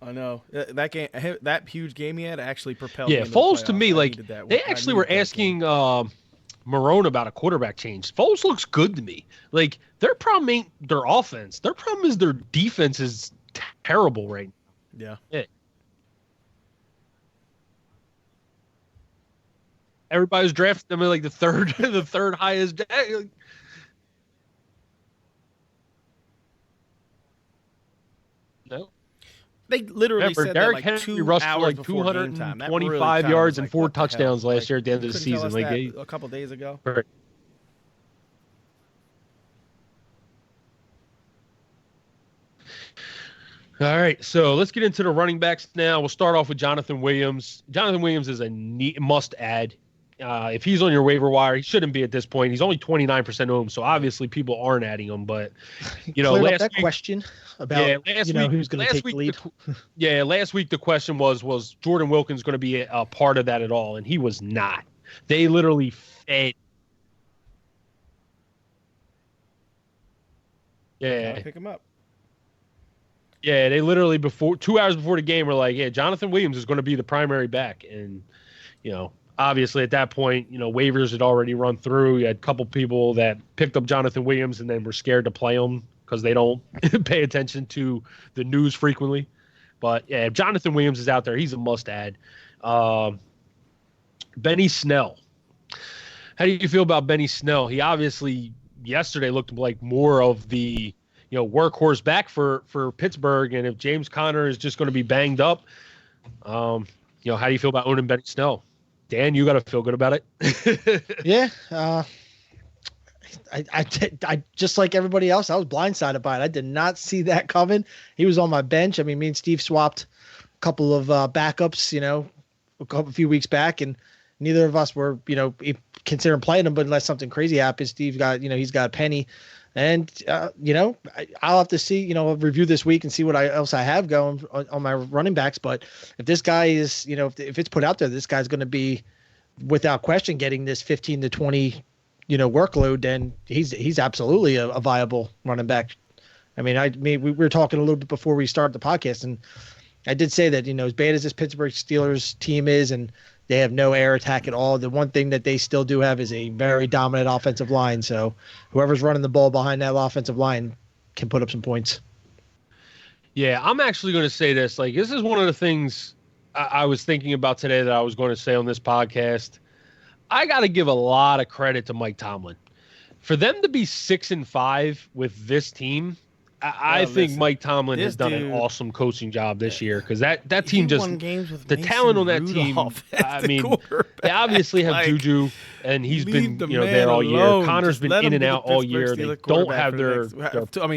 I know that game, that huge game he had actually propelled. Yeah, me into the Foles to playoffs. me, I like needed that. they I actually needed were that game. asking Marone about a quarterback change. Foles looks good to me. Like their problem ain't their offense. Their problem is their defense is terrible right now. Yeah. Everybody's drafting them in like the third highest. No. They literally Remember, said Derrick that like Henry 2 rushed for hours like before game time. That really 225 kinda yards was and like, 4 what the hell? touchdowns last year at the end of the Couldn't tell season. us Like that a couple days ago. right. All right, so let's get into the running backs now. We'll start off with Jonathan Williams. Jonathan Williams is a must add. If he's on your waiver wire, he shouldn't be at this point. He's only 29% owned, so obviously people aren't adding him. But Cleared up that question about who's going to take the lead. Last week the question was Jordan Wilkins going to be a part of that at all, and he was not. They literally fed. Yeah, Gotta pick him up. Yeah, they literally 2 hours before the game were like, yeah, Jonathan Williams is going to be the primary back. And, obviously at that point, waivers had already run through. You had a couple people that picked up Jonathan Williams and then were scared to play him because they don't pay attention to the news frequently. But, yeah, if Jonathan Williams is out there, he's a must-add. Benny Snell. How do you feel about Benny Snell? He obviously yesterday looked like more of the workhorse back for Pittsburgh. And if James Conner is just going to be banged up, how do you feel about owning Benny Snell? Dan, you got to feel good about it. Yeah. I just like everybody else, I was blindsided by it. I did not see that coming. He was on my bench. I mean, me and Steve swapped a couple of backups, a few weeks back, and neither of us were, considering playing him, but unless something crazy happens, Steve got, he's got a penny. And, I'll have to see, I'll review this week and see what else I have going on my running backs. But if this guy is, if it's put out there, this guy's going to be without question getting this 15 to 20, workload, then he's absolutely a viable running back. I mean, we were talking a little bit before we started the podcast, and I did say that, as bad as this Pittsburgh Steelers team is, and they have no air attack at all, the one thing that they still do have is a very dominant offensive line. So whoever's running the ball behind that offensive line can put up some points. Yeah, I'm actually going to say this. Like, this is one of the things I was thinking about today that I was going to say on this podcast. I got to give a lot of credit to Mike Tomlin. For them to be 6-5 with this team, I think Mike Tomlin has done an awesome coaching job this year, because that team just the talent on that team. I mean, they obviously have Juju, and he's been there all year. Connor's been in and out all year. They don't have their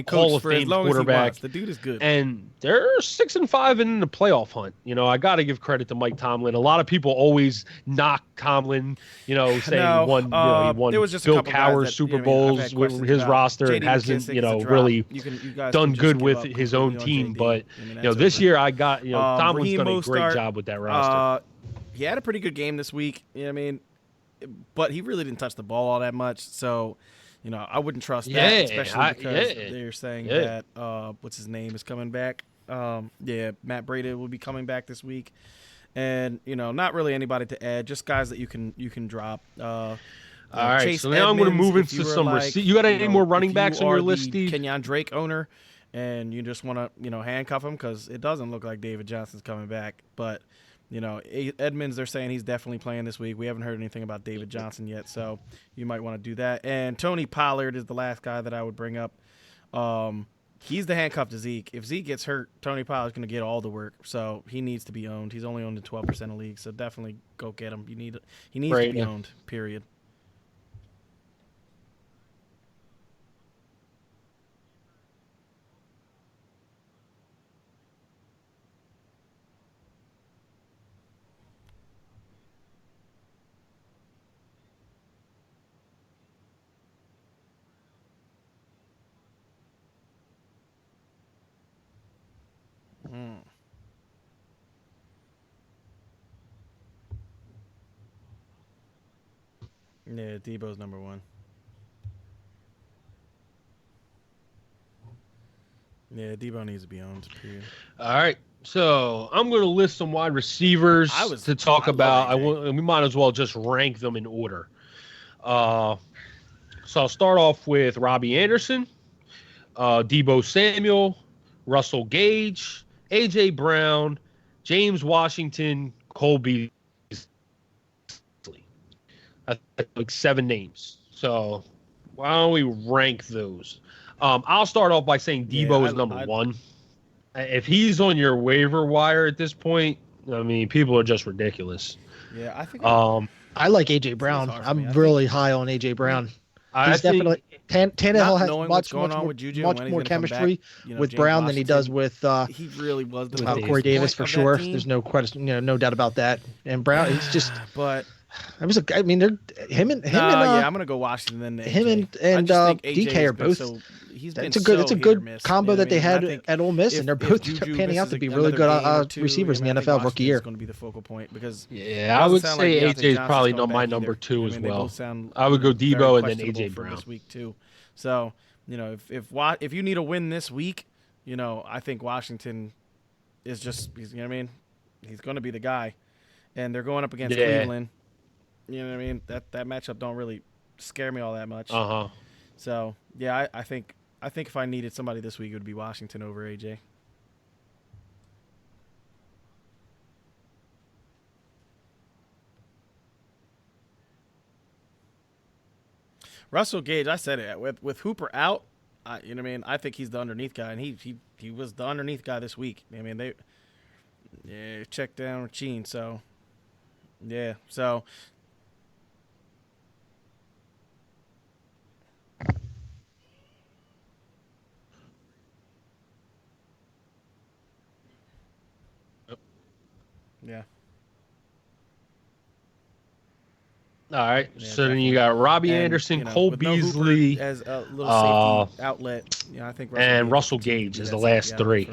Hall of Fame quarterback. The dude is good, and they're 6-5 in the playoff hunt. I got to give credit to Mike Tomlin. A lot of people always knock Tomlin, saying he won Bill Cowher's Super Bowls with his roster and hasn't really done good with his own team. But this year I got Tomlin's done a great job with that roster. He had a pretty good game this week. But he really didn't touch the ball all that much. So, I wouldn't trust that, especially because they're saying that what's his name is coming back. Matt Breida will be coming back this week, and not really anybody to add, just guys that you can drop. All right, Chase so now Edmonds, I'm going to move into some You got any more running backs on your list, Steve? Kenyon Drake owner, and you just want to handcuff him because it doesn't look like David Johnson's coming back. But Edmonds, they're saying he's definitely playing this week. We haven't heard anything about David Johnson yet, so you might want to do that. And Tony Pollard is the last guy that I would bring up. He's the handcuff to Zeke. If Zeke gets hurt, Tony Pollard's going to get all the work, so he needs to be owned. He's only owned in 12% of leagues, so definitely go get him. He needs to be owned, period. Yeah, Debo's number one. Yeah, Debo needs to be owned. Period. All right. So I'm going to list some wide receivers to talk about. We might as well just rank them in order. So I'll start off with Robbie Anderson, Debo Samuel, Russell Gage, A.J. Brown, James Washington, Cole Beasley. That's like 7 names. So why don't we rank those? I'll start off by saying Debo is number 1. If he's on your waiver wire at this point, I mean, people are just ridiculous. Yeah, I think. I like AJ Brown. I'm really high on AJ Brown. He's definitely Tannehill has much more chemistry with Brown than he does with he really was the Corey Davis for sure. There's no question, no doubt about that. And Brown, he's just but I mean, they're him and yeah, I'm gonna go Washington. Then him and DK are both. It's a good combo that they had at Ole Miss, and they're both panning out to be really good receivers in the NFL rookie year. It's going to be the focal point because I would say AJ is probably not my number 2 as well. I would go Debo and then AJ Brown this week too. So if you need a win this week, I think Washington is just he's going to be the guy, and they're going up against Cleveland. You know what I mean? That matchup don't really scare me all that much. So yeah, I think if I needed somebody this week, it would be Washington over AJ. Russell Gage, I said it with Hooper out. You know what I mean? I think he's the underneath guy, and he was the underneath guy this week. I mean, they checked down Racine, so yeah, so. Yeah. All right. So then you got Robbie Anderson, Cole Beasley as a little safety outlet. I think Russell Gage is the last 3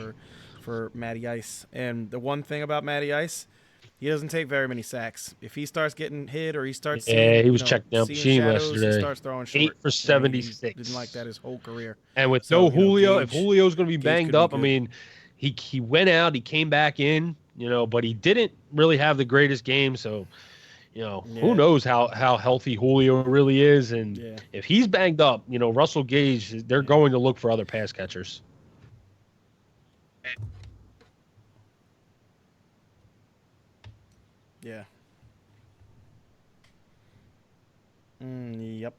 for Matty Ice. And the one thing about Matty Ice, he doesn't take very many sacks. If he starts getting hit or he starts he was checked down machine yesterday. He starts throwing short. 8 for 76. He didn't like that his whole career. And with no Julio, if Julio's going to be banged up, I mean, he went out, he came back in, but he didn't really have the greatest game. So, who knows how healthy Julio really is. And if he's banged up, Russell Gage, they're going to look for other pass catchers. Yeah. Yep.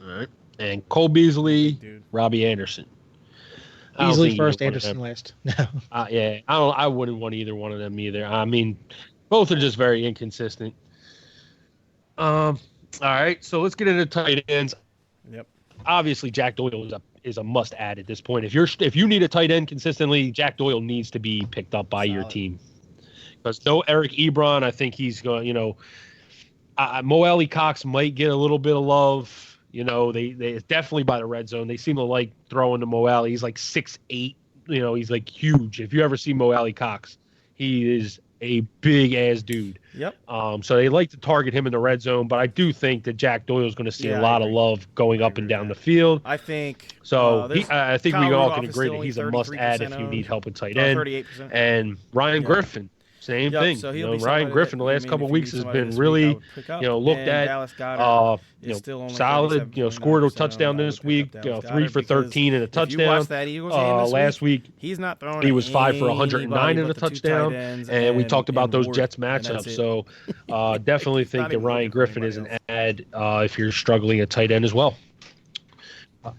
All right. And Cole Beasley, Robbie Anderson. Beasley first, Anderson last. No. Yeah, I wouldn't want either one of them either. I mean, both are just very inconsistent. All right, so let's get into tight ends. Yep. Obviously, Jack Doyle is a must add at this point. If you need a tight end consistently, Jack Doyle needs to be picked up by your team. Because no Eric Ebron, I think he's going. Mo Alley Cox might get a little bit of love. They definitely by the red zone. They seem to like throwing to Mo Alley. He's like 6'8". He's like huge. If you ever see Mo Alley Cox, he is a big ass dude. Yep. So they like to target him in the red zone, but I do think that Jack Doyle is going to see a lot of love going up and down the field. I think so. I think we all can agree that he's a must add if you need help with tight end. 38%. And Ryan Griffin. Same thing. So Ryan Griffin the last couple of weeks has been really, looked at. Solid. Scored a touchdown this week. 3 for 13 and a touchdown. Last week he's not throwing. He was 5 for 109 and a touchdown. And we talked about those Jets matchups. So definitely think that Ryan Griffin is an add if you're struggling at tight end as well.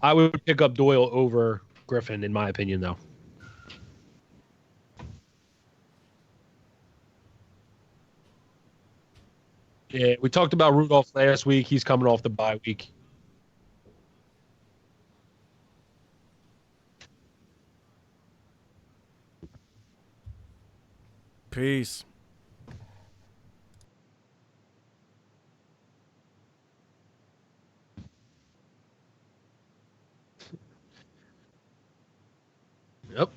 I would pick up Doyle over Griffin in my opinion, though. Yeah, we talked about Rudolph last week. He's coming off the bye week. Peace. Yep.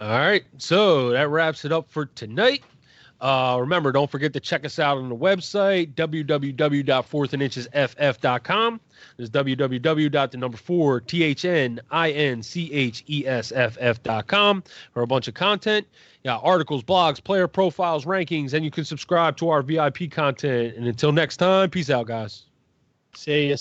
All right. So that wraps it up for tonight. Remember, don't forget to check us out on the website, www.fourthandinchesff.com. There's www.4thandinchesff.com for a bunch of content. Yeah, articles, blogs, player profiles, rankings, and you can subscribe to our VIP content. And until next time, peace out, guys. See you.